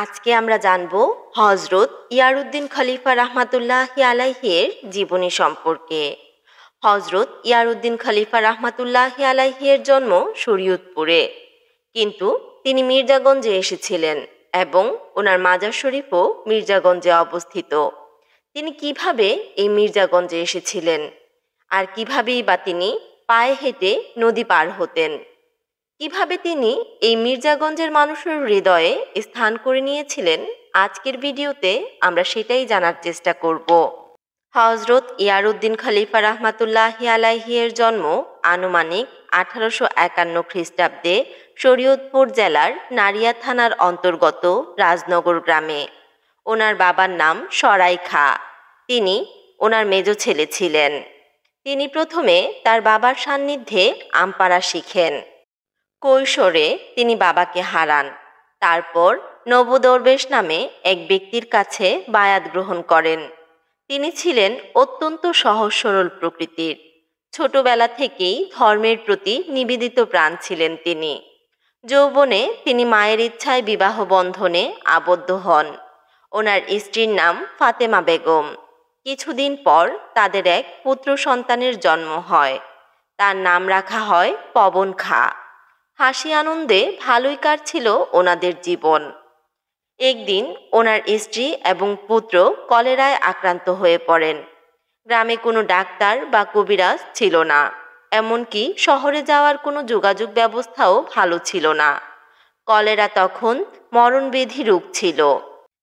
আজকে আমরা জানব হজরত ইয়ারউদ্দিন খলিফা রাহমাতুল্লাহি আলাইহির জীবনী সম্পর্কে। হজরত ইয়ারউদ্দিন খলিফা রাহমাতুল্লাহি আলাইহির জন্ম শরীয়তপুরে, কিন্তু তিনি মির্জাগঞ্জে এসেছিলেন এবং ওনার মাজার শরীফও মির্জাগঞ্জে অবস্থিত। তিনি কিভাবে এই মির্জাগঞ্জে এসেছিলেন আর কিভাবেই বা তিনি পায়ে হেঁটে নদী পার হতেন, কিভাবে তিনি এই মির্জাগঞ্জের মানুষের হৃদয়ে স্থান করে নিয়েছিলেন, আজকের ভিডিওতে আমরা সেটাই জানার চেষ্টা করব। হজরত ইয়ারউদ্দিন খলিফা রাহমাতুল্লাহি আলাইহির জন্ম আনুমানিক 1851 খ্রিস্টাব্দে শরীয়তপুর জেলার নারিয়া থানার অন্তর্গত রাজনগর গ্রামে। ওনার বাবার নাম সরাই খাঁ। তিনি ওনার মেজ ছেলে ছিলেন। তিনি প্রথমে তার বাবার সান্নিধ্যে আমপারা শিখেন। কৈশোরে তিনি বাবাকে হারান। তারপর নবু দরবেশ নামে এক ব্যক্তির কাছে বায়াত গ্রহণ করেন। তিনি ছিলেন অত্যন্ত সহজ সরল প্রকৃতির। ছোটবেলা থেকেই ধর্মের প্রতি নিবেদিত প্রাণ ছিলেন তিনি। যৌবনে তিনি মায়ের ইচ্ছায় বিবাহ বন্ধনে আবদ্ধ হন। ওনার স্ত্রীর নাম ফাতেমা বেগম। কিছুদিন পর তাদের এক পুত্র সন্তানের জন্ম হয়। তার নাম রাখা হয় পবন খাঁ। হাসি আনন্দে ভালোই কাটছিল ওনাদের জীবন। একদিন ওনার স্ত্রী এবং পুত্র কলেরায় আক্রান্ত হয়ে পড়েন। গ্রামে কোনো ডাক্তার বা কবিরাজ ছিল না, এমনকি শহরে যাওয়ার কোনো যোগাযোগ ব্যবস্থাও ভালো ছিল না। কলেরা তখন মরণবেধি রোগ ছিল।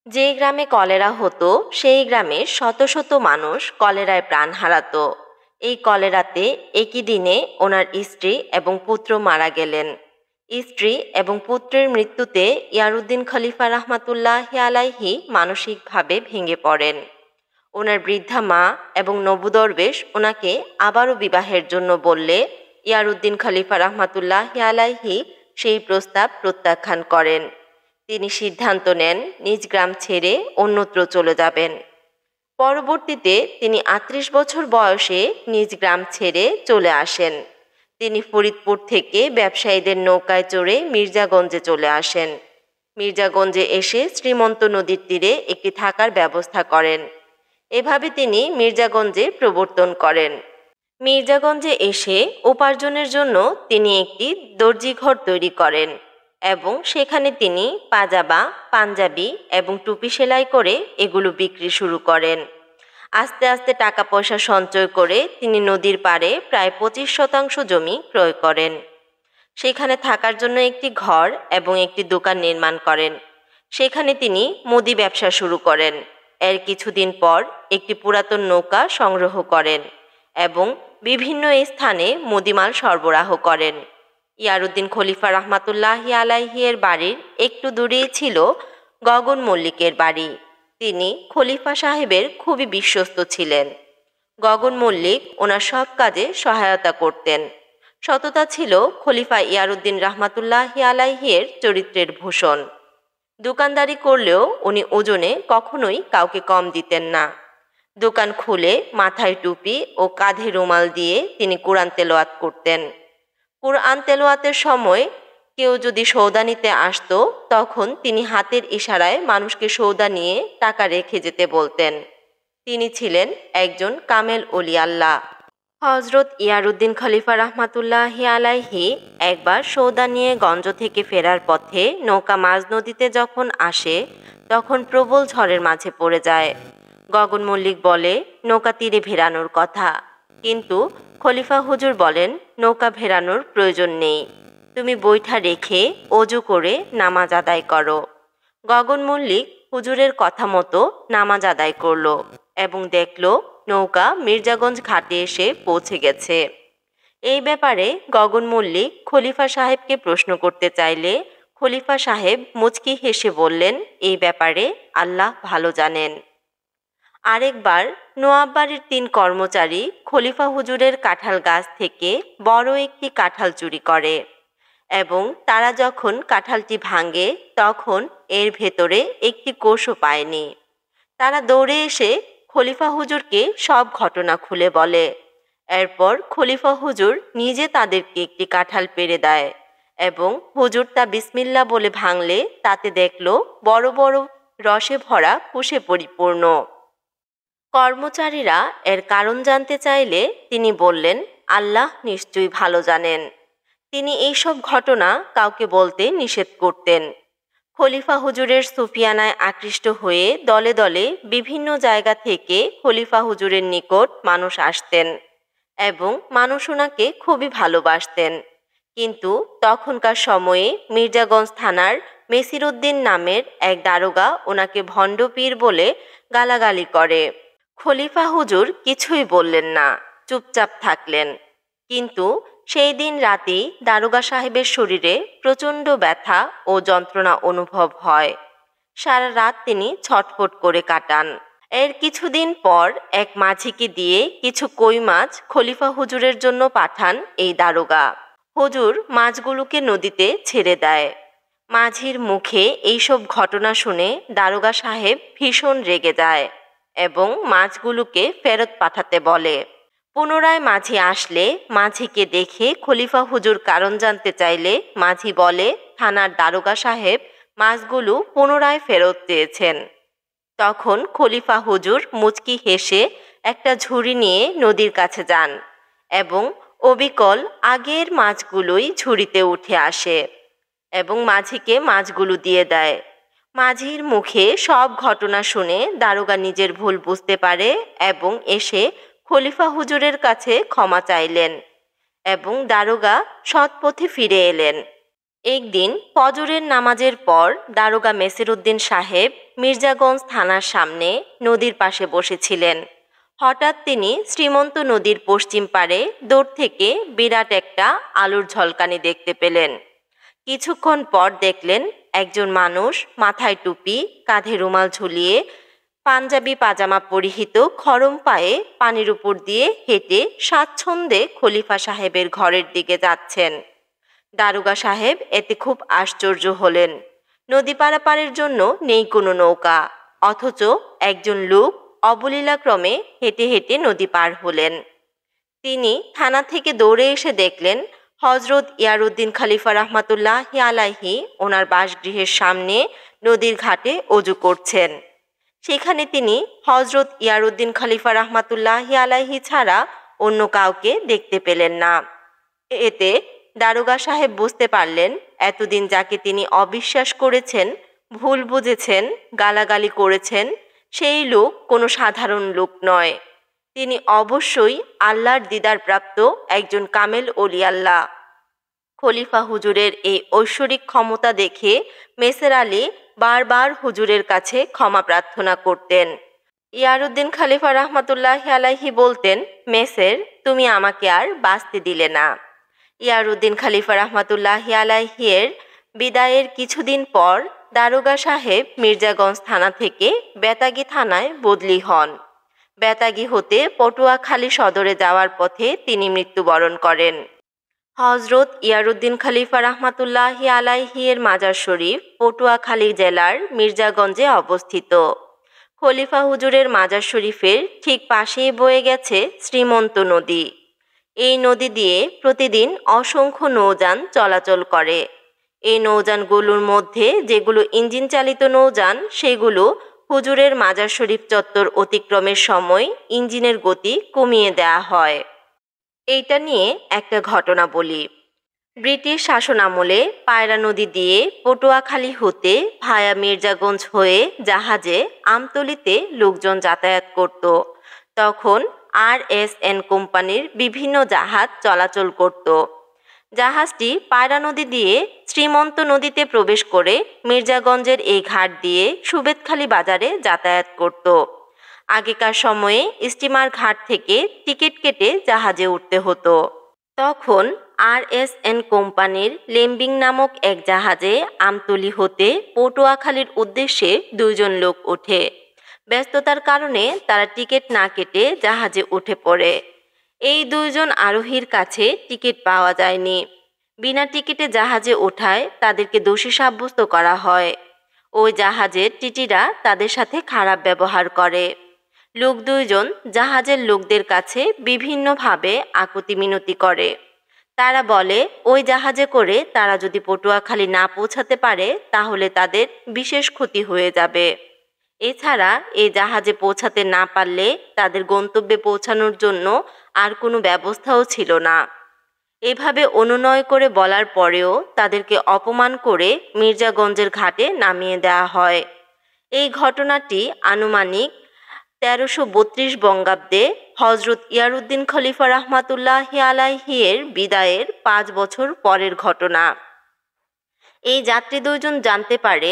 যে গ্রামে কলেরা হতো সেই গ্রামে শত শত মানুষ কলেরায় প্রাণ হারাতো। এই কলেরাতে একই দিনে ওনার স্ত্রী এবং পুত্র মারা গেলেন। স্ত্রী এবং পুত্রের মৃত্যুতে ইয়ারউদ্দিন খলিফা রাহমাতুল্লাহি আলাইহি মানসিকভাবে ভেঙে পড়েন। ওনার বৃদ্ধা মা এবং নবু দরবেশ ওনাকে আবারও বিবাহের জন্য বললে ইয়ারউদ্দিন খলিফা রাহমাতুল্লাহি আলাইহি সেই প্রস্তাব প্রত্যাখ্যান করেন। তিনি সিদ্ধান্ত নেন নিজ গ্রাম ছেড়ে অন্যত্র চলে যাবেন। পরবর্তীতে তিনি 38 বছর বয়সে নিজ গ্রাম ছেড়ে চলে আসেন। তিনি ফরিদপুর থেকে ব্যবসায়ীদের নৌকায় চড়ে মির্জাগঞ্জে চলে আসেন। মির্জাগঞ্জে এসে শ্রীমন্ত নদীর তীরে একটি থাকার ব্যবস্থা করেন। এভাবে তিনি মির্জাগঞ্জে প্রবর্তন করেন। মির্জাগঞ্জে এসে উপার্জনের জন্য তিনি একটি দর্জিঘর তৈরি করেন এবং সেখানে তিনি পাজামা, পাঞ্জাবি এবং টুপি সেলাই করে এগুলো বিক্রি শুরু করেন। আস্তে আস্তে টাকা পয়সা সঞ্চয় করে তিনি নদীর পাড়ে প্রায় 25% জমি ক্রয় করেন। সেখানে থাকার জন্য একটি ঘর এবং একটি দোকান নির্মাণ করেন। সেখানে তিনি মুদি ব্যবসা শুরু করেন। এর কিছুদিন পর একটি পুরাতন নৌকা সংগ্রহ করেন এবং বিভিন্ন স্থানে মুদিমাল সরবরাহ করেন। ইয়ারউদ্দিন খলিফা রাহমাতুল্লাহি আলাইহির বাড়ির একটু দূরেই ছিল গগন মল্লিকের বাড়ি। তিনি খলিফা সাহেবের খুবই বিশ্বস্ত ছিলেন। গগন মল্লিক ওনার সব কাজে সহায়তা করতেন। সততা ছিল খলিফা ইয়ারউদ্দিন রাহমাতুল্লাহি আলাইহির চরিত্রের ভূষণ। দোকানদারি করলেও উনি ওজনে কখনোই কাউকে কম দিতেন না। দোকান খুলে মাথায় টুপি ও কাঁধে রুমাল দিয়ে তিনি কোরআন তেলাওয়াত করতেন। কোরআন তেলাওয়াতের সময় কেউ যদি সওদা নিতে আসতো তখন তিনি হাতের ইশারায় মানুষকে সওদা নিয়ে টাকা রেখে যেতে বলতেন। তিনি ছিলেন একজন কামেল ওলি আল্লাহ। হজরত ইয়ারউদ্দিন খলিফা রাহমাতুল্লাহি আলাইহি একবার সওদা নিয়ে গঞ্জ থেকে ফেরার পথে নৌকা মাঝ নদীতে যখন আসে তখন প্রবল ঝড়ের মাঝে পড়ে যায়। গগন মল্লিক বলে নৌকা তীরে ভেরানোর কথা, কিন্তু খলিফা হুজুর বলেন নৌকা ভেরানোর প্রয়োজন নেই, তুমি বৈঠা রেখে অজু করে নামাজ আদায় করো। গগন মল্লিক হুজুরের কথা মতো নামাজ আদায় করল এবং দেখল নৌকা মির্জাগঞ্জ ঘাটে এসে পৌঁছে গেছে। এই ব্যাপারে গগন মল্লিক খলিফা সাহেবকে প্রশ্ন করতে চাইলে খলিফা সাহেব মুচকি হেসে বললেন, এই ব্যাপারে আল্লাহ ভালো জানেন। আরেকবার নওয়াব বাড়ির 3 কর্মচারী খলিফা হুজুরের কাঁঠাল গাছ থেকে বড় একটি কাঁঠাল চুরি করে এবং তারা যখন কাঁঠালটি ভাঙে তখন এর ভেতরে একটি কোষও পায়নি। তারা দৌড়ে এসে খলিফা হুজুরকে সব ঘটনা খুলে বলে। এরপর খলিফা হুজুর নিজে তাদেরকে একটি কাঁঠাল পেড়ে দেয় এবং হুজুর তা বিসমিল্লা বলে ভাঙলে তাতে দেখল বড় বড় রসে ভরা কুশে পরিপূর্ণ। কর্মচারীরা এর কারণ জানতে চাইলে তিনি বললেন, আল্লাহ নিশ্চয়ই ভালো জানেন। তিনি এইসব ঘটনা কাউকে বলতে নিষেধ করতেন। খলিফা হুজুরের সুফিয়ানায় আকৃষ্ট হয়ে দলে দলে বিভিন্ন জায়গা থেকে খলিফা হুজুরের নিকট মানুষ আসতেন এবং মানুষ ওনাকে খুবই ভালোবাসতেন। কিন্তু তখনকার সময়ে মির্জাগঞ্জ থানার মেসির উদ্দিন নামের এক দারোগা ওনাকে ভণ্ড পীর বলে গালাগালি করে। খলিফা হুজুর কিছুই বললেন না, চুপচাপ থাকলেন। কিন্তু সেই দিন রাতেই দারোগা সাহেবের শরীরে প্রচণ্ড ব্যথা ও যন্ত্রণা অনুভব হয়। সারা রাত তিনি ছটফট করে কাটান। এর কিছুদিন পর এক মাঝিকে দিয়ে কিছু কই মাছ খলিফা হুজুরের জন্য পাঠান এই দারোগা। হুজুর মাছগুলোকে নদীতে ছেড়ে দেয়। মাঝির মুখে এইসব ঘটনা শুনে দারোগা সাহেব ভীষণ রেগে যায় এবং মাছগুলোকে ফেরত পাঠাতে বলে। পুনরায় মাঝি আসলে মাঝিকে দেখে খলিফা হুজুর কারণ জানতে চাইলে মাঝি বলে, থানার দারোগা সাহেব মাছগুলো পুনরায় ফেরত চেয়েছেন। তখন খলিফা হুজুর মুচকি হেসে একটা ঝুড়ি নিয়ে নদীর কাছে যান এবং অবিকল আগের মাছগুলোই ঝুড়িতে উঠে আসে এবং মাঝিকে মাছগুলো দিয়ে দেয়। মাঝির মুখে সব ঘটনা শুনে দারোগা নিজের ভুল বুঝতে পারে এবং এসে খলিফা হুজুরের কাছে ক্ষমা চাইলেন এবং দারোগা সৎ পথে ফিরে এলেন। একদিন ফজরের নামাজের পর দারোগা মেসির উদ্দিন সাহেব মির্জাগঞ্জ থানার সামনে নদীর পাশে বসেছিলেন। হঠাৎ তিনি শ্রীমন্ত নদীর পশ্চিম পাড়ে দূর থেকে বিরাট একটা আলোর ঝলকানি দেখতে পেলেন। কিছুক্ষণ পর দেখলেন একজন মানুষ মাথায় টুপি, কাঁধে রুমাল ঝুলিয়ে, পাঞ্জাবি পাজামা পরিহিত খরম পায়ে পানির উপর দিয়ে হেঁটে স্বাচ্ছন্দ্যে খলিফা সাহেবের ঘরের দিকে যাচ্ছেন। দারোগা সাহেব এতে খুব আশ্চর্য হলেন। নদী পারাপারের জন্য নেই কোনো নৌকা, অথচ একজন লোক অবলীলাক্রমে হেঁটে হেঁটে নদী পার হলেন। তিনি থানা থেকে দৌড়ে এসে দেখলেন হজরত ইয়ারউদ্দিন খলিফা রহমাতুল্লাহি আলাইহি ওনার বাসগৃহের সামনে নদীর ঘাটে অজু করছেন। সেখানে তিনি হজরত ইয়ারউদ্দিন খলিফা রহমাতুল্লাহি আলাইহি ছাড়া অন্য কাউকে দেখতে পেলেন না। এতে দারোগা সাহেব বুঝতে পারলেন এতদিন যাকে তিনি অবিশ্বাস করেছেন, ভুল বুঝেছেন, গালাগালি করেছেন, সেই লোক কোনো সাধারণ লোক নয়। তিনি অবশ্যই আল্লাহর দিদারপ্রাপ্ত একজন কামেল ওলি আল্লাহ। খলিফা হুজুরের এই ঐশ্বরিক ক্ষমতা দেখে মেসের আলী বারবার হুজুরের কাছে ক্ষমা প্রার্থনা করতেন। ইয়ারউদ্দিন খলিফা রহমাতুল্লাহি আলাইহি বলতেন, মেসের, তুমি আমাকে আর বাঁচতে দিলে না। ইয়ারউদ্দিন খলিফা রহমাতুল্লাহি আলাইহি এর বিদায়ের কিছুদিন পর দারোগা সাহেব মির্জাগঞ্জ থানা থেকে বেতাগী থানায় বদলি হন। বেতাগী হতে পটুয়াখালী সদরে যাওয়ার পথে তিনি মৃত্যুবরণ করেন। হজরত ইয়ারউদ্দিন খলিফা রহমাতুল্লাহি আলাইহি এর মাজার শরীফ পটুয়াখালী জেলার মির্জাগঞ্জে অবস্থিত। খলিফা হুজুরের মাজার শরীফের ঠিক পাশেই বয়ে গেছে শ্রীমন্ত নদী। এই নদী দিয়ে প্রতিদিন অসংখ্য নৌযান চলাচল করে। এই নৌযানগুলোর মধ্যে যেগুলো ইঞ্জিন চালিত নৌযান, সেগুলো হুজুরের মাজার শরীফ চত্বর অতিক্রমের সময় ইঞ্জিনের গতি কমিয়ে দেয়া হয়। এইটা নিয়ে একটা ঘটনা বলি। ব্রিটিশ শাসনামলে পায়রা নদী দিয়ে পটুয়াখালী হতে ভায়া মির্জাগঞ্জ হয়ে জাহাজে আমতলীতে লোকজন যাতায়াত করত। তখন RSN কোম্পানির বিভিন্ন জাহাজ চলাচল করত। জাহাজটি পায়রা নদী দিয়ে শ্রীমন্ত নদীতে প্রবেশ করে মির্জাগঞ্জের এই ঘাট দিয়ে সুবেতখালী বাজারে যাতায়াত করত। আগেকার সময়ে স্টিমার ঘাট থেকে টিকিট কেটে জাহাজে উঠতে হতো। তখন RSN কোম্পানির লেম্বিং নামক এক জাহাজে আমতলী হতে পটুয়াখালীর উদ্দেশ্যে দুইজন লোক ওঠে। ব্যস্ততার কারণে তারা টিকিট না কেটে জাহাজে উঠে পড়ে। এই দুইজন আরোহীর কাছে টিকিট পাওয়া যায়নি। বিনা টিকিটে জাহাজে ওঠায় তাদেরকে দোষী সাব্যস্ত করা হয়। ওই জাহাজের টিটিরা তাদের সাথে খারাপ ব্যবহার করে। লোক দুইজন জাহাজের লোকদের কাছে বিভিন্নভাবে আকুতি মিনতি করে। তারা বলে ওই জাহাজে করে তারা যদি পটুয়াখালী না পৌঁছাতে পারে তাহলে তাদের বিশেষ ক্ষতি হয়ে যাবে। এছাড়া এই জাহাজে পৌঁছাতে না পারলে তাদের গন্তব্যে পৌঁছানোর জন্য আর কোনো ব্যবস্থাও ছিল না। এভাবে অনুনয় করে বলার পরেও তাদেরকে অপমান করে মির্জাগঞ্জের ঘাটে নামিয়ে দেওয়া হয়। এই ঘটনাটি আনুমানিক ১৩৩২ বঙ্গাব্দে হজরত ইয়ারউদ্দিন খলিফা রহমাতুল্লাহি আলাইহি এর বিদায়ের ৫ বছর পরের ঘটনা। এই যাত্রী দুইজন জানতে পারে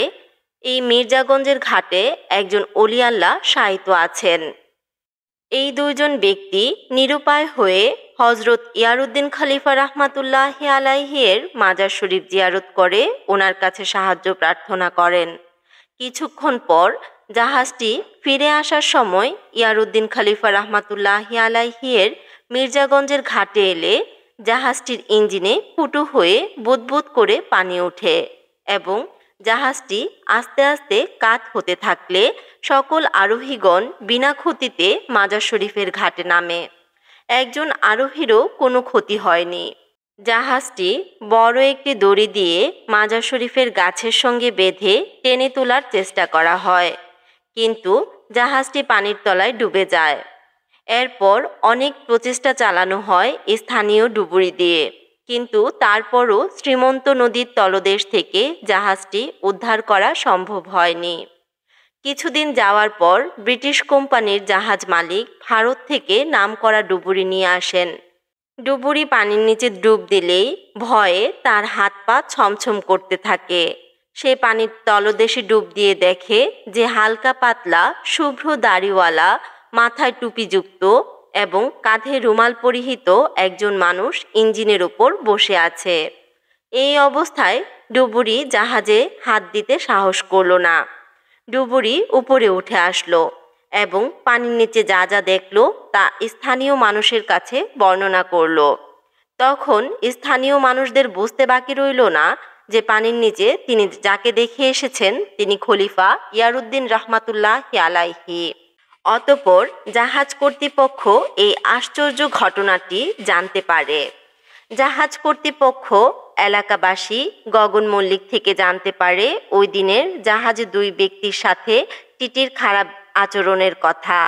এই মির্জাগঞ্জের ঘাটে একজন অলি আল্লাহ শায়িত আছেন। এই দুইজন ব্যক্তি নিরুপায় হয়ে হজরত ইয়ারউদ্দিন খলিফা রহমাতুল্লাহি আলাইহি এর মাজার শরীফ জিয়ারত করে ওনার কাছে সাহায্য প্রার্থনা করেন। কিছুক্ষণ পর জাহাজটি ফিরে আসার সময় ইয়ারউদ্দিন খলিফা রহমাতুল্লাহি আলাইহি এর মির্জাগঞ্জের ঘাটে এলে জাহাজটির ইঞ্জিনে ফুটো হয়ে বুদবুদ করে পানি ওঠে এবং জাহাজটি আস্তে আস্তে কাত হতে থাকলে সকল আরোহীগণ বিনা ক্ষতিতে মাজার শরীফের ঘাটে নামে। একজন আরোহীরও কোনো ক্ষতি হয়নি। জাহাজটি বড় একটি দড়ি দিয়ে মাজার শরীফের গাছের সঙ্গে বেঁধে টেনে তোলার চেষ্টা করা হয়, কিন্তু জাহাজটি পানির তলায় ডুবে যায়। এরপর অনেক প্রচেষ্টা চালানো হয় স্থানীয় ডুবুরি দিয়ে, কিন্তু তারপরও শ্রীমন্ত নদীর তলদেশ থেকে জাহাজটি উদ্ধার করা সম্ভব হয়নি। কিছুদিন যাওয়ার পর ব্রিটিশ কোম্পানির জাহাজ মালিক ভারত থেকে নামকরা ডুবুরি নিয়ে আসেন। ডুবুরি পানির নিচে ডুব দিলেই ভয়ে তার হাত পা ছমছম করতে থাকে। সে পানির তলদেশে ডুব দিয়ে দেখে যে হালকা পাতলা শুভ্র দাড়িওয়ালা, মাথায় টুপিযুক্ত এবং কাঁধে রুমাল পরিহিত একজন মানুষ ইঞ্জিনের ওপর বসে আছে। এই অবস্থায় ডুবুরি জাহাজে হাত দিতে সাহস করল না। ডুবুরি উপরে উঠে আসলো এবং পানির নিচে যা যা দেখলো তা স্থানীয় মানুষের কাছে বর্ণনা করলো। তখন স্থানীয় মানুষদের বুঝতে বাকি রইল না যে পানির নিচে তিনি যাকে দেখে এসেছেন তিনি খলিফা ইয়ারউদ্দিন রহমাতুল্লাহি আলাইহি। অতঃপর জাহাজ কর্তৃপক্ষ এই আশ্চর্য ঘটনাটি জানতে পারে। জাহাজ কর্তৃপক্ষ এলাকাবাসী গগন মল্লিক থেকে জানতে পারে ওই দিনের জাহাজে দুই ব্যক্তির সাথে টিটির খারাপ আচরণের কথা।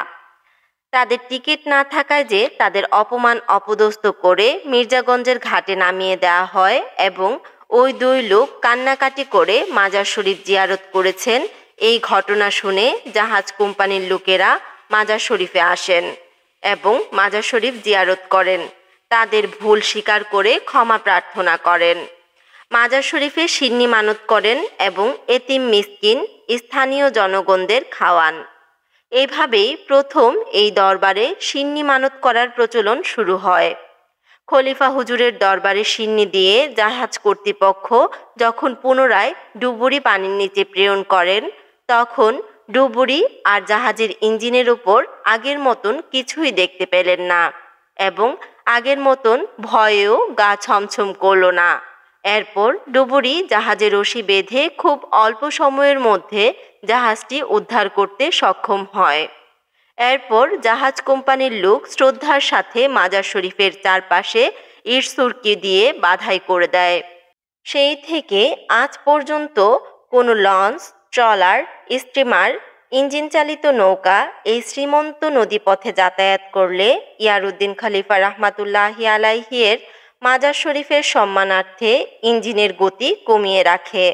তাদের টিকিট না থাকায় যে তাদের অপমান অপদস্থ করে মির্জাগঞ্জের ঘাটে নামিয়ে দেওয়া হয় এবং ওই দুই লোক কান্নাকাটি করে মাজার শরীফ জিয়ারত করেছেন। এই ঘটনা শুনে জাহাজ কোম্পানির লোকেরা মাজার শরীফে আসেন এবং মাজার শরীফ জিয়ারত করেন। তাদের ভুল স্বীকার করে ক্ষমা প্রার্থনা করেন। মাজার শরীফে সিন্নি মানত করেন এবং এতিম মিসকিন স্থানীয় জনগণদের খাওয়ান। এইভাবেই প্রথম এই দরবারে সিন্নি মানত করার প্রচলন শুরু হয়। খলিফা হুজুরের দরবারে সিন্নি দিয়ে জাহাজ কর্তৃপক্ষ যখন পুনরায় ডুবুরি পানির নিচে প্রেরণ করেন তখন ডুবুরি আর জাহাজের ইঞ্জিনের উপর আগের মতন কিছুই দেখতে পেলেন না এবং আগের মতন ভয়েও গা ছমছম করল না। এরপর ডুবুরি জাহাজে রশি বেঁধে খুব অল্প সময়ের মধ্যে জাহাজটি উদ্ধার করতে সক্ষম হয়। এরপর জাহাজ কোম্পানির লোক শ্রদ্ধার সাথে মাজার শরীফের চারপাশে ইট সুরকি দিয়ে বাধাই করে দেয়। সেই থেকে আজ পর্যন্ত কোনো লঞ্চ, ট্রলার, স্টিমার, ইঞ্জিন চালিত নৌকা এই শ্রীমন্ত নদীপথে যাতায়াত করলে ইয়ারউদ্দিন খলিফা রহমাতুল্লাহি আলাইহি এর মাজার শরীফের সম্মানার্থে ইঞ্জিনের গতি কমিয়ে রাখে।